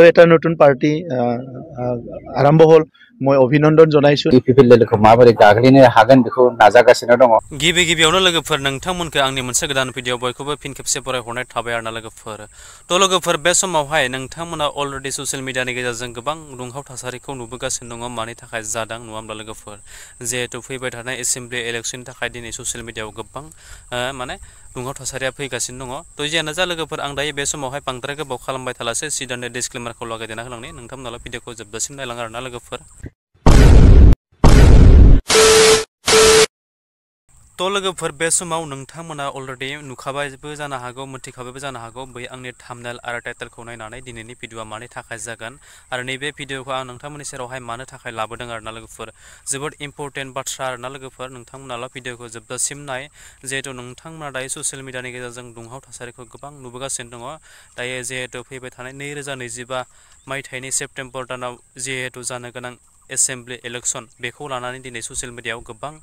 এটা নতুন পার্টি আরম্ভ হল মই অভিনন্দন জানাইছো ইউপিপিএল लोगोखौ माबोरै गाग्लिनो हागोन बेखौ नाजागासिनो दङ। गिबियावनो लोगोफोर नोंथांमोनखौ आंनि मोनसे गोदान भिडिअ बयखौबो फिन खेबसे बरायहरनाय थाबाय आरोना लोगोफोर। थ' लोगोफोर बे समावहाय नोंथांमोना अलरेडि ससियेल मिडियानि गेजेरजों गोबां दुंहाव थासारिखौ नुबोगासिनो दङ मानि थाखाय जादों नङा होमब्ला लोगोफोर जिहेतु फैबाय थानाय एसेम्बलि इलेक्शननि थाखाय दिनै ससियेल मिडियायाव गोबां माने दुंहाव थासारिया फैगासिनो दङ। थ' जियानो जा लोगोफोर आं दायो बे समावहाय बांद्राय गोबाव खालामबाय थालासै सिदानो डिसक्लेमारखौ लागायदेरना होलांनि नोंथांमोनाल' भिडिअखौ जोबजासिम नायलां आरोना लोगोफोर। तो लोगोफोर बे समाव नोंथांमोना अलरेडि नुखाबायबो जानो हागौ मिथिखाबायबो जानो हागौ बै आंनि थाम्बनेल आरो टाइटेलखौ नायनानै दिनैनि भिडिअआ मानि थाखाय जागोन आरो नैबे भिडिअखौ आं नोंथांमोननि सेरावहाय मानो थाखाय लाबोदों आरोना लोगोफोर जोबोद इम्परटेन्ट बाथ्रा आरोना लोगोफोर नोंथांमोनाल' भिडिअखौ जोबजासिम नाय जिहेतु नोंथांमोना दायो ससियेल मिडियानि गेजेरजों दुंहाव थासारिखौ गोबां नुबोगासिनो दङ। दायो जिहेतु फैबाय थानाय 2025 मायथाइनि सेप्तेम्बर दानाव जिहेतु जानो गोनां एसेम्बलि इलेक्शन बेखौ लानानै दिनै ससियेल मिडियायाव गोबां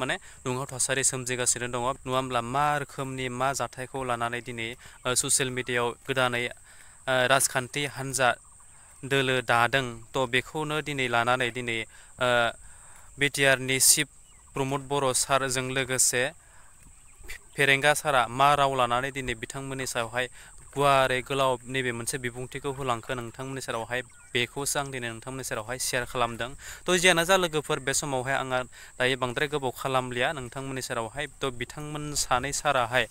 माने दुंहाव थासारि सोमजिगासिनो दङ नङा होमब्ला मा रोखोमनि मा जाथायखौ लानानै दिनै ससियेल मिडियायाव गोदानै राजखान्थि हान्जा दोलो दादों थ' बेखौनो दिनै लानानै दिनै बिटिआरनि चिफ प्रमद बर' सारजों लोगोसे फेरेंगा सारा मा राव लानानै दिनै बिथांमोननि सायावहाय गुवारै गोलाव नैबे मोनसे बिबुंथिखौ होलांखो नोंथांमोननि सेरावहाय बेखौसो आं दिनै नोंथांमोननि सेरावहाय शेयार खालामदों। थ' जियानो जा लोगोफोर बे समावहाय आङो दायो बांद्राय गोबाव खालामलिया नोंथांमोननि सेरावहाय थ' बिथांमोन सानै साराहाय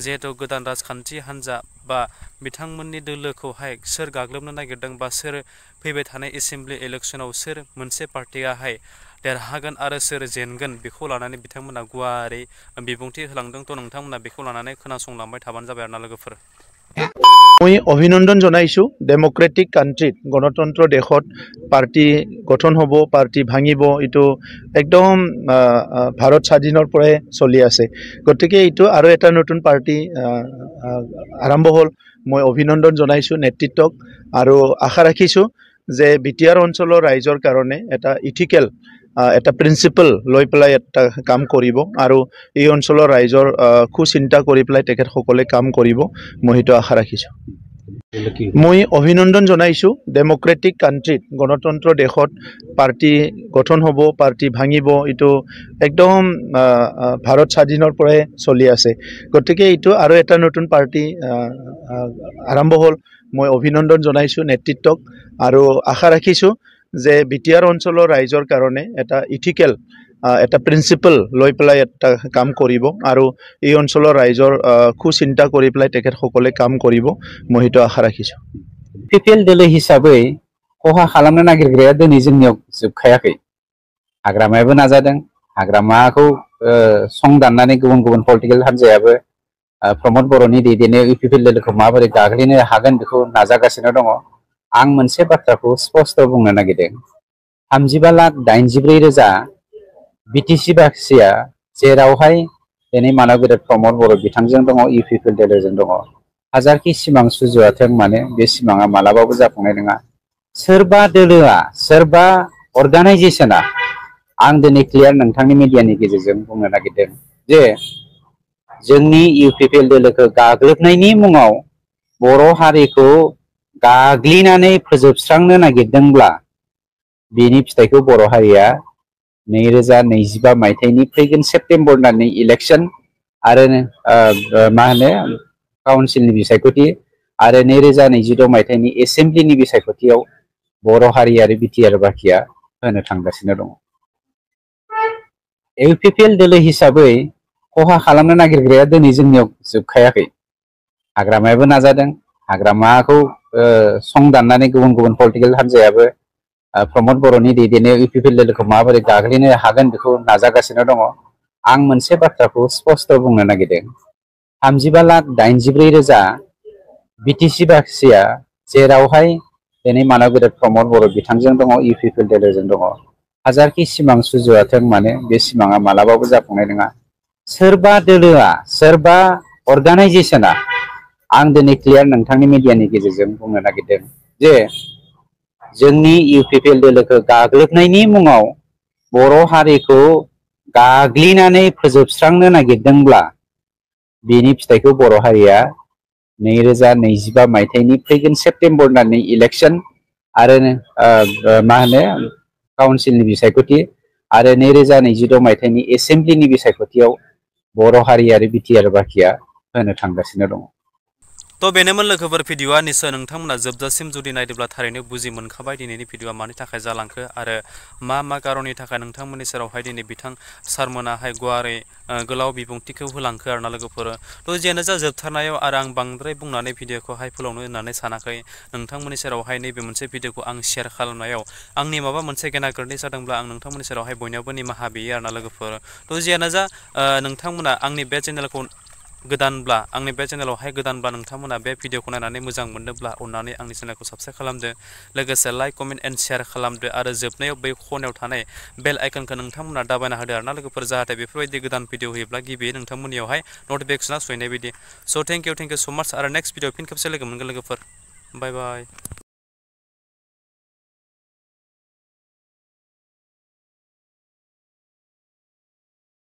जिहेतु गोदान राजखान्थि हान्जा बा बिथांमोननि दोलोखौहाय सोर गाग्लोबनो नागिरदों बा सोर फैबाय थानाय एसेम्बलि इलेक्शनाव सोर मोनसे पार्टियाहाय देरहागोन आरो सोर जेनगोन बेखौ लानानै बिथांमोना गुवारै बिबुंथि होलांदों। थ' नोंथांमोना बेखौ लानानै खोनासंलांबाय थाबानो जाबाय आरोना लोगोफोर। মই অভিনন্দন জানাইছো ডেমক্ৰেটিক কাণ্ট্ৰিত গণতন্ত্ৰ দেশত পাৰ্টি গঠন হ'ব পাৰ্টি ভাঙিব এইটো একদম ভাৰত স্বাধীনৰ পৰাই চলি আছে গতিকে এইটো আৰু এটা নতুন পাৰ্টি আৰম্ভ হ'ল মই অভিনন্দন জানাইছো নেতৃত্বক আৰু আশা ৰাখিছো যে বিটিআৰ অঞ্চলৰ ৰাইজৰ কাৰণে এটা ইথিকেল এটা প্ৰিন্সিপল লৈ পেলাই এটা কাম কৰিব আৰু এই অঞ্চলৰ ৰাইজৰ চিন্তা কৰি পেলাই তেখেতসকলে কাম কৰিব মই সেইটো আশা ৰাখিছো। মই অভিনন্দন জানাইছো ডেমক্ৰেটিক কাণ্ট্ৰিত গণতন্ত্ৰ দেশত পাৰ্টি গঠন হ'ব পাৰ্টি ভাঙিব এইটো একদম ভাৰত স্বাধীনৰ পৰাই চলি আছে গতিকে এইটো আৰু এটা নতুন পাৰ্টি আৰম্ভ হ'ল মই অভিনন্দন জানাইছো নেতৃত্বক আৰু আশা ৰাখিছো যে বিটিআৰ অঞ্চলৰ ৰাইজৰ কাৰণে এটা ইথিকেল এটা প্ৰিন্সিপল লৈ পেলাই এটা কাম কৰিব আৰু এই অঞ্চলৰ ৰাইজৰ চিন্তা কৰি পেলাই তেখেতসকলে কাম কৰিব মই সেইটো আশা ৰাখিছো। ইউপিপিএল दोलो हिसाबै खहा खालामनो नागिरग्राया दिनै जोंनियाव जोबखायाखै हाग्रामायाबो नाजादों हाग्रामाखौ सं दाननानै गुबुन गुबुन पलिटिकेल हान्जायाबो प्रमद बर'नि दैदेननायाव इउपिपिएल दोलोखौ माबोरै गाग्लिनो हागोन बेखौ नाजागासिनो दङ। आं मोनसे बाथ्राखौ स्पष्ट बुंनो नागिरदों 35,84,000 बिटिसि बाक्सिया जेरावहाय दिनै मानव गेदेर प्रमद बर' बिथांजों दङ इउपिपिएल दोलोजों दङ हाजारखि सिमां सुजुवाथों माने बे सिमाङा मालाबाबो जाफुंनाय नङा। सोरबा दोलोआ सोरबा अर्गानाइजेशना आं दिनै क्लियार नोंथांनि मिडियानि गेजेरजों बुंनो नागिरदों जे जोंनि इउपिपिएल दोलोखौ गाग्लोबनायनि मुङाव बर' हारिखौ गाग्लिनानै फोजोबस्रांनो नागिरदोंब्ला बेनि फिथाइखौ बर' हारिया 2025 मायथाइनि फैगोन सेप्तेम्बर दाननि इलेक्शन आरो मा होनो काउन्सिलनि बिसायख'थि आरो 2026 मायथाइनि एसेम्बलिनि बिसायख'थियाव बर' हारि आरो बिटिआर बाखिया होनो थांगासिनो दङ। इउपिपिएल दोलो हिसाबै खहा खालामनो नागिरग्राया दिनै जोंनियाव जोबखायाखै हाग्रामायाबो नाजादों हाग्रामाखौ सं दाननानै गुबुन गुबुन पलिटिकेल हान्जायाबो प्रमद बर'नि दैदेननायाव इउपिपिएल दोलोखौ माबोरै गाग्लिनो हागोन बेखौ नाजागासिनो दङ। आं मोनसे बाथ्राखौ स्पष्ट बुंनो नागिरदों 35,84,000 बिटिसि बाक्सिया जेरावहाय दिनै मानव गेदेर प्रमद बर' बिथांजों दङ इउपिपिएल दोलोजों दङ हाजारखि सिमां सुजुवाथों माने बे सिमाङा मालाबाबो जाफुंनाय नङा। सोरबा दोलोआ सोरबा अर्गानाइजेशना आं दिनै क्लियार नोंथांनि मिडियानि गेजेरजों बुंनो नागिरदों जे जोंनि इउपिपिएल दोलोखौ गाग्लोबनायनि मुङाव बर' हारिखौ गाग्लिनानै फोजोबस्रांनो नागिरदोंब्ला बेनि फिथाइखौ बर' हारिया 2025 मायथाइनि फैगोन सेप्तेम्बर दाननि इलेक्सन आरो मा होनो काउन्सिलनि बिसायख'थि आरो 2026 मायथाइनि एसेम्ब्लिनि बिसायख'थियाव बर' हारि आरो बिटिआर बाखिया होनो थांगासिनो दङ। तो बेनोमोन लोगोफोर भिडिअआ निस्सय नोंथांमोना जोबजासिम जुदि नायदोंब्ला थारैनो बुजि मोनखाबाय दिनैनि भिडिअआ मानि थाखाय जालांखो आरो मा कारननि थाखाय नोंथांमोननि सेरावहाय दिनै बिथां सारमोनाहाय गुवारै गोलाव बिबुंथिखौ होलांखो आरोना लोगोफोर। तो जियानो जा जोबथारनायाव आरो आं बांद्राय बुंनानै भिडिअखौहाय फोलावनो होननानै सानाखै नोंथांमोननि सेरावहाय नैबे मोनसे भिडिअखौ आं शेयार खालामनायाव आंनि माबा मोनसे गेना गोरोन्थि जादोंब्ला आं नोंथांमोननि सेरावहाय बयनियावबो निमाहा बियो आरोना लोगोफोर। तो जियानो जा नोंथांमोना आंनि बे चेनेलखौ गोदानब्ला आंनि बे चेनेलावहाय गोदानब्ला नोंथांमोना बे भिडिअखौ नायनानै मोजां मोनदोंब्ला अननानै आंनि चेनेलखौ साबस्क्राइब खालामदो लोगोसे लाइक कमेन्ट एन्ड शेयार खालामदो आरो जोबनायाव बै खनायाव थानाय बेल आइकनखौ नोंथांमोना दाबायना होदो आरोना लोगोफोर जाहाथे बेफोरबायदि गोदान भिडिअ होयोब्ला गिबियै नोंथांमोननियावहाय नटिफिकेसना सहैनाय बायदि। स' थेंक इउ सो माच आरो नेक्स्ट भिडिअ फिन खेबसे लोगो मोनगोन लोगोफोर। बाय बाय।